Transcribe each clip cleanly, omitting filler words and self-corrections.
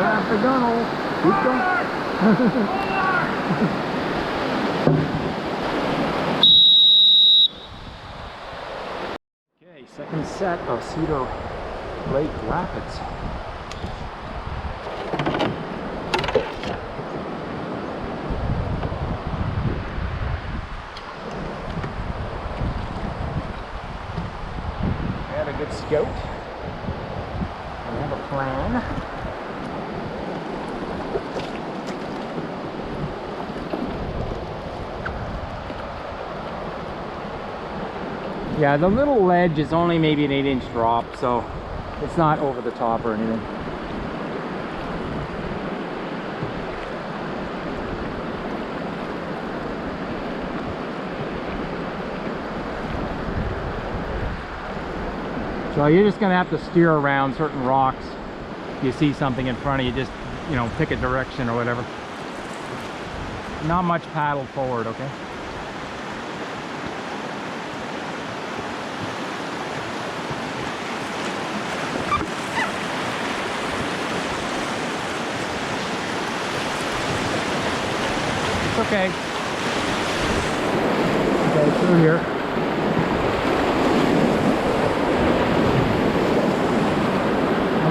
grab the gunnel. Keep going. Okay, second set of Cedar Lake Rapids. I had a good scout. I have a plan. Yeah, the little ledge is only maybe an 8-inch drop, so it's not over the top or anything. So you're just gonna have to steer around certain rocks. If you see something in front of you, just, you know, pick a direction or whatever. Not much paddle forward, okay? Okay. Okay, through here.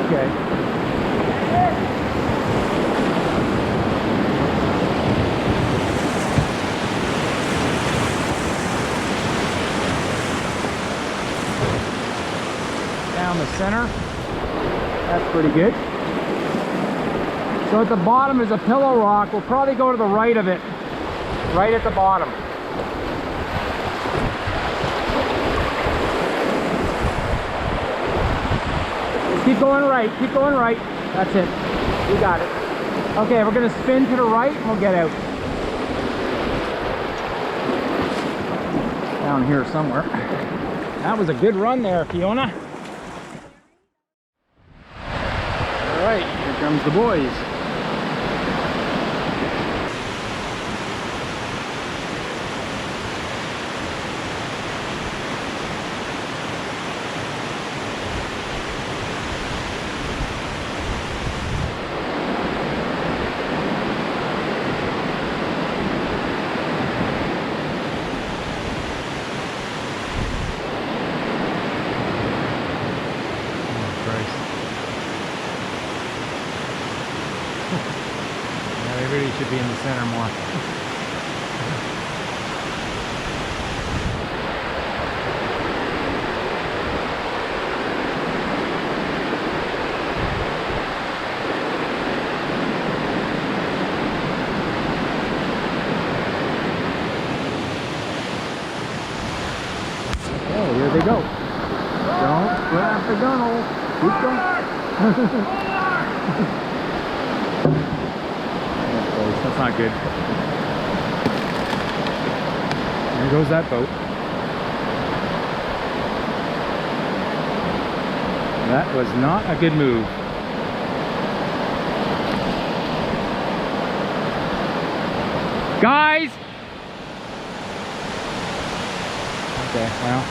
Okay. Down the center. That's pretty good. So at the bottom is a pillow rock. We'll probably go to the right of it. Right at the bottom. Just keep going right, keep going right. That's it. You got it. Okay, we're gonna spin to the right and we'll get out. Down here somewhere. That was a good run there, Fiona. All right, here comes the boys. Should be in the center more. Oh, here they go. Don't grab the gunnel. Keep going. That's not good. There goes that boat. That was not a good move. Guys! Okay, well.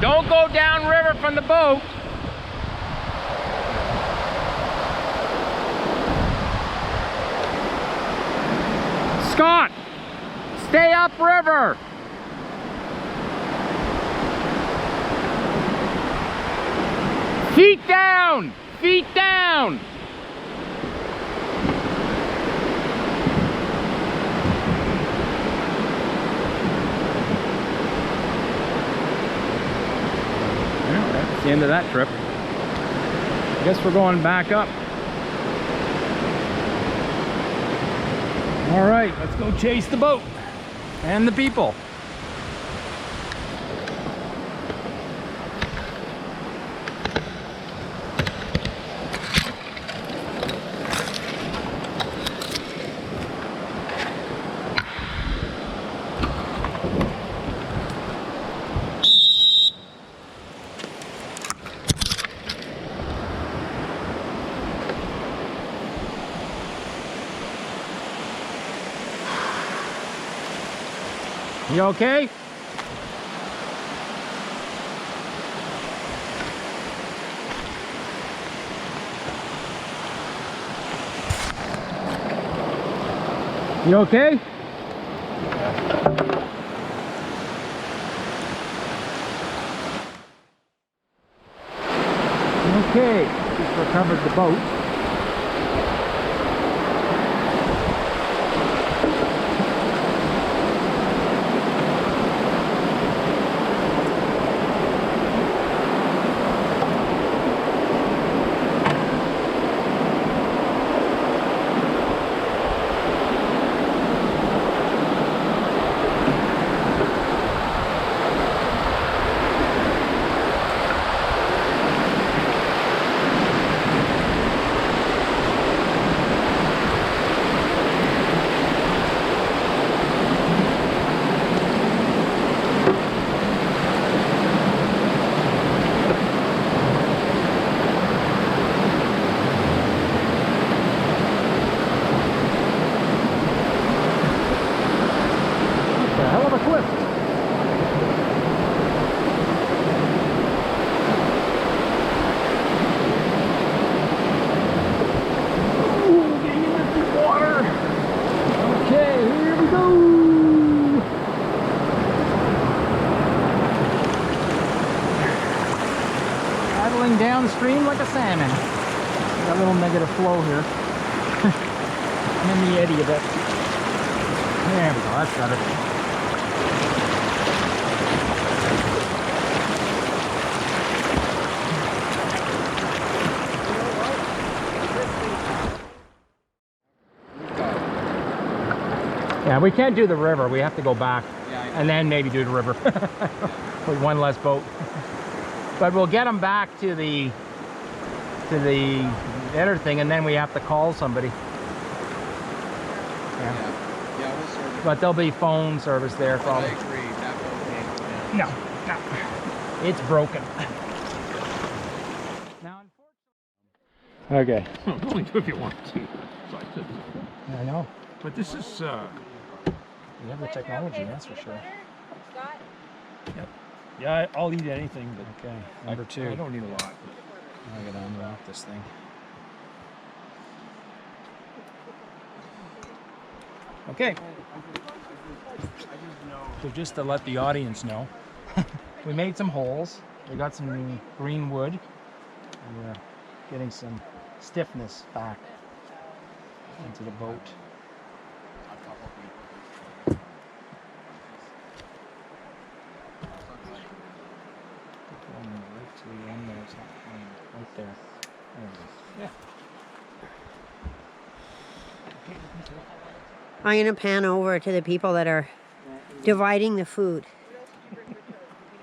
Don't go downriver from the boat. Scott, stay upriver. Feet down, feet down. The end of that trip. I guess we're going back up. All right, let's go chase the boat and the people. You okay? You okay? Okay, just recovered the boat. Downstream like a salmon. Got a little negative flow here. I'm in the eddy a bit. There we go, that's better. Yeah, we can't do the river. We have to go back and then maybe do the river with one less boat. But we'll get them back to the other thing, and then we have to call somebody. Yeah, we'll serve it. But there'll be phone service there probably. I agree. That boat can't. No, it's broken. Now, unfortunately. Okay. Only do if you want to. So I could. I know. But this is. We have the technology, that's for sure. Yep. Yeah, I'll eat anything, but Okay, number two. I don't need a lot. I gotta unlock this thing. Okay. So just to let the audience know, we made some holes. We got some green wood. And we're getting some stiffness back into the boat. Right to the end there, it's not clean. Right there. There it is. Yeah. I'm going to pan over to the people that are dividing the food.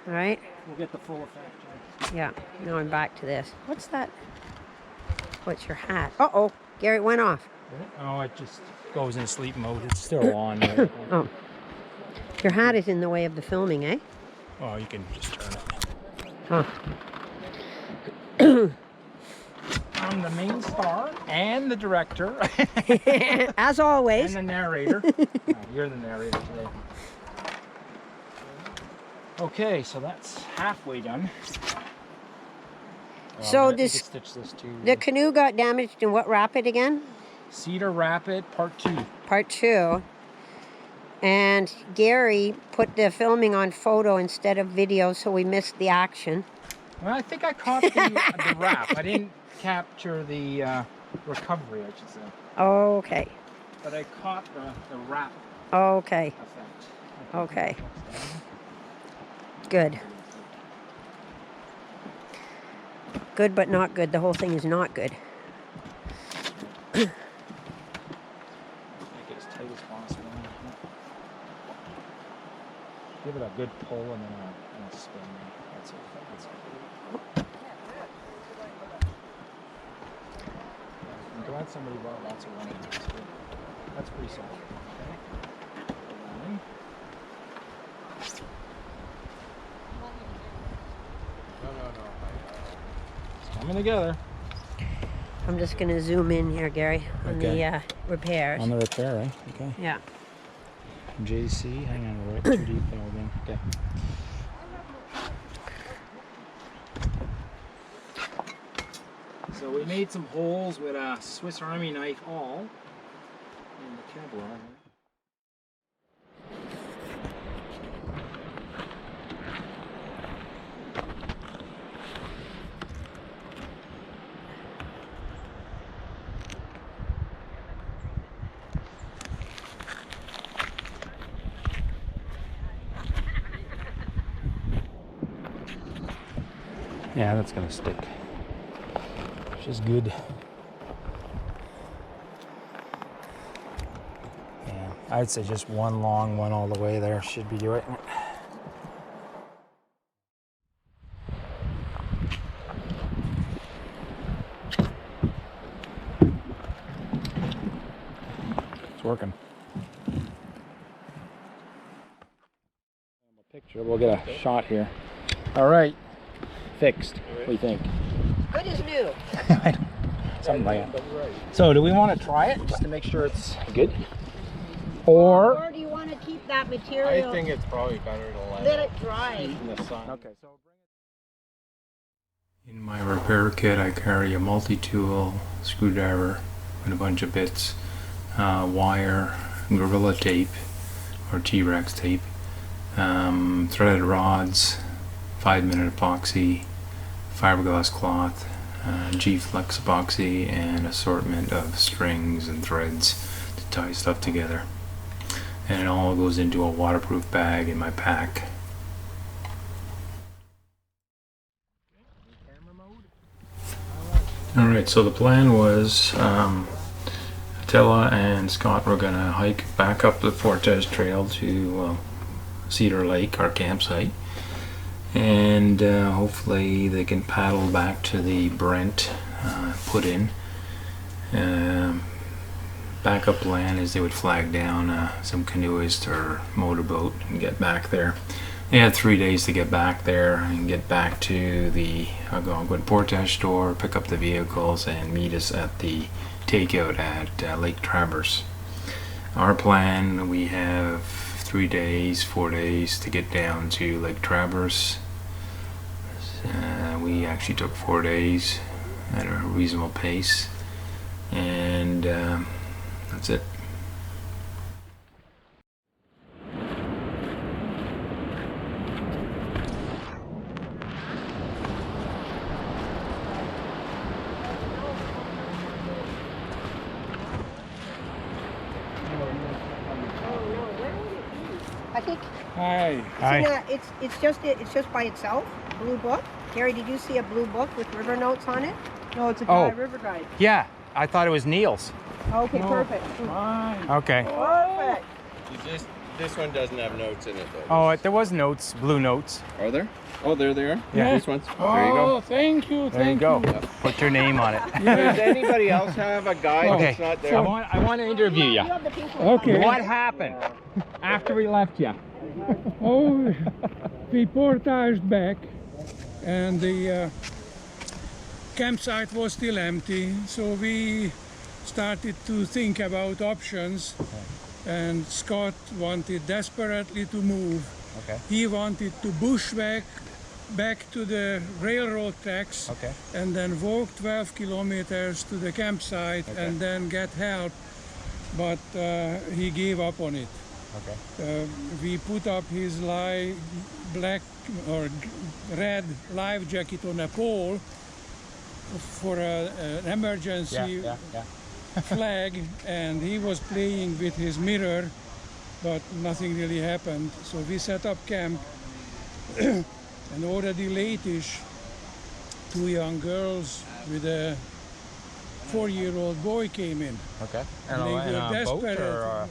All right? We'll get the full effect. Yeah. Now I'm back to this. What's that? What's your hat? Uh-oh. Gary, it went off. Oh, it just goes in sleep mode. It's still on. Right? Oh. Your hat is in the way of the filming, eh? Oh, you can just turn it. Huh. I'm the main star and the director. As always. And the narrator. No, you're the narrator today. Okay, so that's halfway done. So stitch this too. the canoe got damaged in what rapid again? Cedar Rapid Part 2. Part 2. And Gary put the filming on photo instead of video, so we missed the action. Well, I think I caught the wrap. I didn't capture the recovery, I should say. Okay. But I caught the wrap Okay. effect. Okay. Good. Good, but not good. The whole thing is not good. Make it as tight as possible. Give it a good pull and then a spin. That's it. That's it. I'm glad somebody brought lots of running. That's pretty solid. Okay. No. It's coming together. I'm just going to zoom in here, Gary, on Okay. the repairs. On the repair, right? Okay. Yeah. from JC. Hang on, we're right too deep there again. Okay. So we made some holes with a Swiss Army knife awl and the Kevlar. Yeah, that's gonna stick. Which is good. Yeah, I'd say just one long one all the way there should be doing it. It's working. Picture, we'll get a shot here. All right, fixed. What do you think? Good as new. Something like that. So, do we want to try it just to make sure it's good, or do you want to keep that material? I think it's probably better to let it dry. in the sun. okay? So, In my repair kit, I carry a multi-tool screwdriver and a bunch of bits, wire, Gorilla tape or T-Rex tape, threaded rods, 5-minute epoxy, fiberglass cloth, G-Flex epoxy, and assortment of strings and threads to tie stuff together. And it all goes into a waterproof bag in my pack. Alright, so the plan was Attila and Scott were going to hike back up the Fortes Trail to Cedar Lake, our campsite, and hopefully they can paddle back to the Brent put in. Backup plan is they would flag down some canoeist or motorboat and get back there. They had 3 days to get back there and get back to the Algonquin Portage store, pick up the vehicles, and meet us at the takeout at Lake Traverse. Our plan, we have 3 days, 4 days to get down to Lake Traverse. We actually took 4 days at a reasonable pace, and that's it. I think Hi. Hi. it's just by itself. Blue book. Gary, did you see a blue book with river notes on it? No, it's a guide, river guide. Yeah, I thought it was Neil's. Okay, perfect. Fine. Okay. Perfect. This one doesn't have notes in it though. Oh, there was notes, blue notes. Are there? Oh, there they are. Yeah. These ones. Oh, There you go. thank you. There you Thank go. you. Put your name on it. Does anybody else have a guide Okay. that's not there? I want to interview you. You have the pink one. Okay. What happened after we left you? Oh, we portaged back, and the campsite was still empty, so we started to think about options. And Scott wanted desperately to move. Okay. He wanted to bushwhack back to the railroad tracks, Okay. and then walk 12 kilometers to the campsite, Okay. and then get help, but he gave up on it. Okay. We put up his black or red life jacket on a pole for an emergency Yeah. flag, and he was playing with his mirror, but nothing really happened. So we set up camp, and already late-ish, 2 young girls with a 4-year-old boy came in. Okay. And they were desperate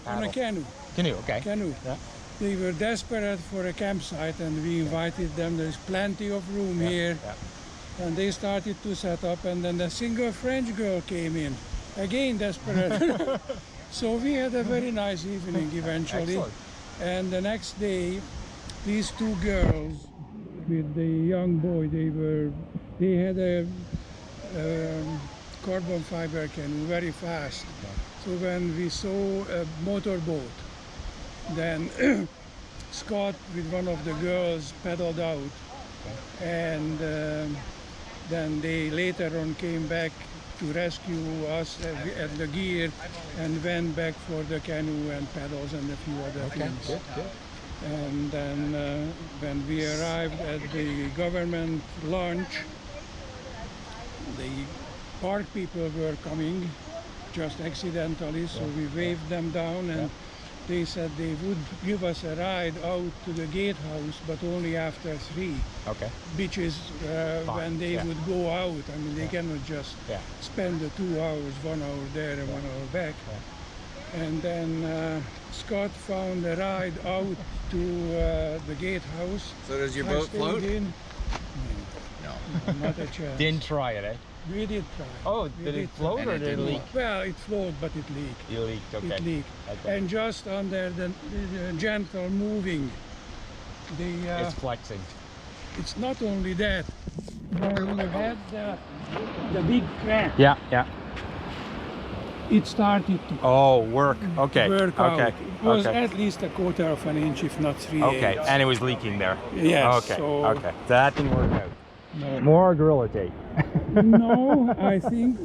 on a canoe. Canoe. Okay. Canoe. Yeah. They were desperate for a campsite, and we invited them. There's plenty of room here. Yeah. And they started to set up, and then a single French girl came in, again desperate. So we had a very nice evening eventually. Excellent. And the next day, these 2 girls with the young boy, they had a carbon fiber canoe, very fast. So when we saw a motorboat Then Scott with one of the girls paddled out, and then they later on came back to rescue us at the gear and went back for the canoe and paddles and a few other things. Good, good. And then when we arrived at the government launch, the park people were coming just accidentally, so we waved them down, and they said they would give us a ride out to the gatehouse, but only after 3. Okay. Which is when they would go out. I mean, they cannot just spend the 2 hours, 1 hour there and 1 hour back. And then Scott found a ride out to the gatehouse. So does your I boat stayed float? in. No. Not a chance. Didn't try it, eh? We did try. Oh, We did it did float try. or did it leak? Well, it flowed, but it leaked. You leaked, okay. It leaked. Okay. And just under the gentle moving, It's flexing. it's not only that. When you had the big crack, Yeah, yeah. it started to Oh, work. Okay. work okay. out. It was okay. at least a quarter of an inch, if not 3/8. Okay, and it was leaking there. Yes. Okay. So Okay. That didn't work out. No, More gorilla tape. no, I think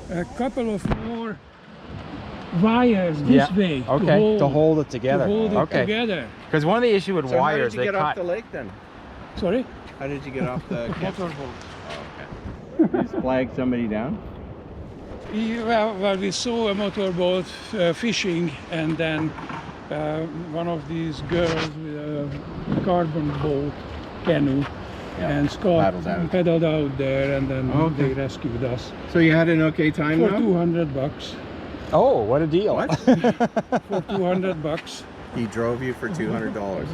a couple of more wires this way Okay. To hold it together. to hold it okay. together. Because one of the issue with So how wires, did you they get off cut. the lake then? Sorry? How did you get off the Motorboat. You just flag somebody down? Well, we saw a motorboat fishing, and then one of these girls with a carbon boat canoe, and Scott paddled out there, and then they rescued us So you had an okay time for now? $200. Oh, what a deal. What? For $200, He drove you for $200.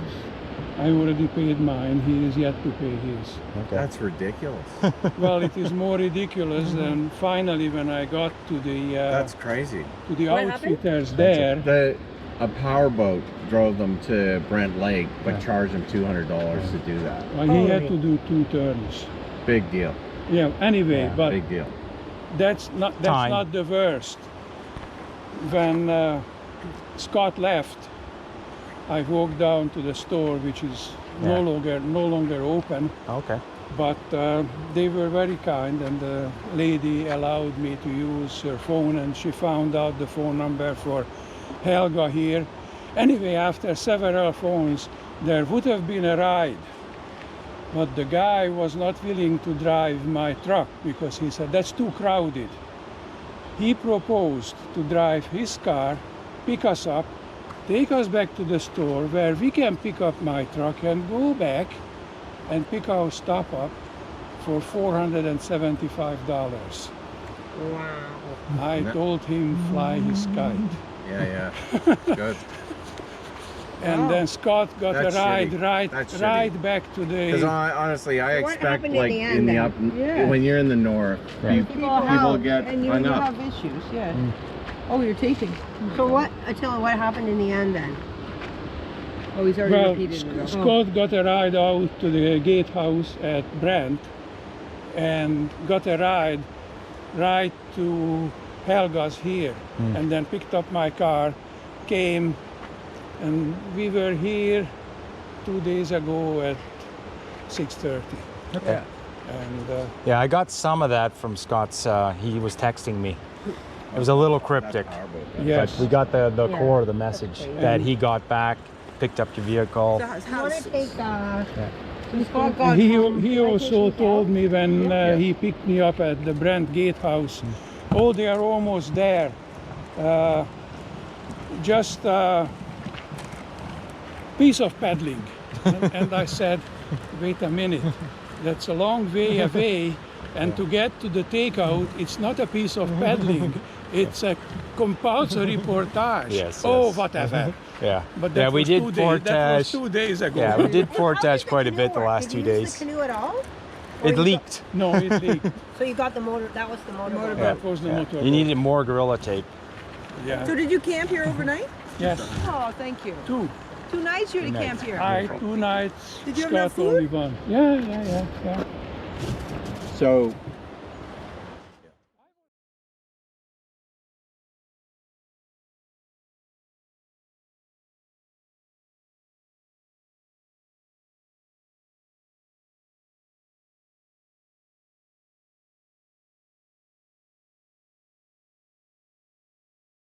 I already paid mine. He is yet to pay his. Okay. That's ridiculous. Well, it is more ridiculous than finally when I got to the That's crazy. outfitters there. A powerboat drove them to Brent Lake, but charged them $200 to do that. Well, he had to do 2 turns. Big deal. Yeah. Anyway, but Big deal. that's not the worst. When Scott left, I walked down to the store, which is no longer open. Okay. But they were very kind, and the lady allowed me to use her phone, and she found out the phone number for Helga here. Anyway, after several phones, there would have been a ride. But the guy was not willing to drive my truck because he said, that's too crowded. He proposed to drive his car, pick us up, take us back to the store where we can pick up my truck and go back and pick our stuff up for $475. Wow. I told him fly his kite. Yeah. Good. And then Scott got That's a ride shitty. That's shitty. right back to Because the... honestly, I What expect happened in like the in end the then? up, Yeah. when you're in the north, people get and you hung up. have issues, yeah. Oh, you're taping. So what, Attila, what happened in the end then? Oh, he's already Well, repeated it. Scott got a ride out to the gatehouse at Brent and got a ride right to Helga's here, and then picked up my car, came, and we were here 2 days ago at 6:30. Okay. And Yeah, I got some of that from Scott's. He was texting me. It was a little cryptic, yes, but we got the Yeah. core of the message that he got back, picked up your vehicle. You want to take Scott got he also told me when he picked me up at the Brent gatehouse, oh, they are almost there. Just a piece of paddling. And I said, wait a minute, that's a long way away, and to get to the takeout, it's not a piece of paddling, it's a compulsory portage. Yes, Oh, yes. whatever. Yeah. But Yeah, that we was did 2 days. That was portage. 2 days ago. Yeah, we did How portage did the quite a canoe bit the work? last Did 2 you use days. the canoe at all? Or It you leaked. No, it leaked. So you got the motor, that was the motor. That was the motor. You needed more gorilla tape. Yeah. So did you camp here overnight? Yes. Oh, thank you. 2. 2 nights you had to Two camp here. I 2 nights. Did you have Scott enough food? only 1. Yeah. So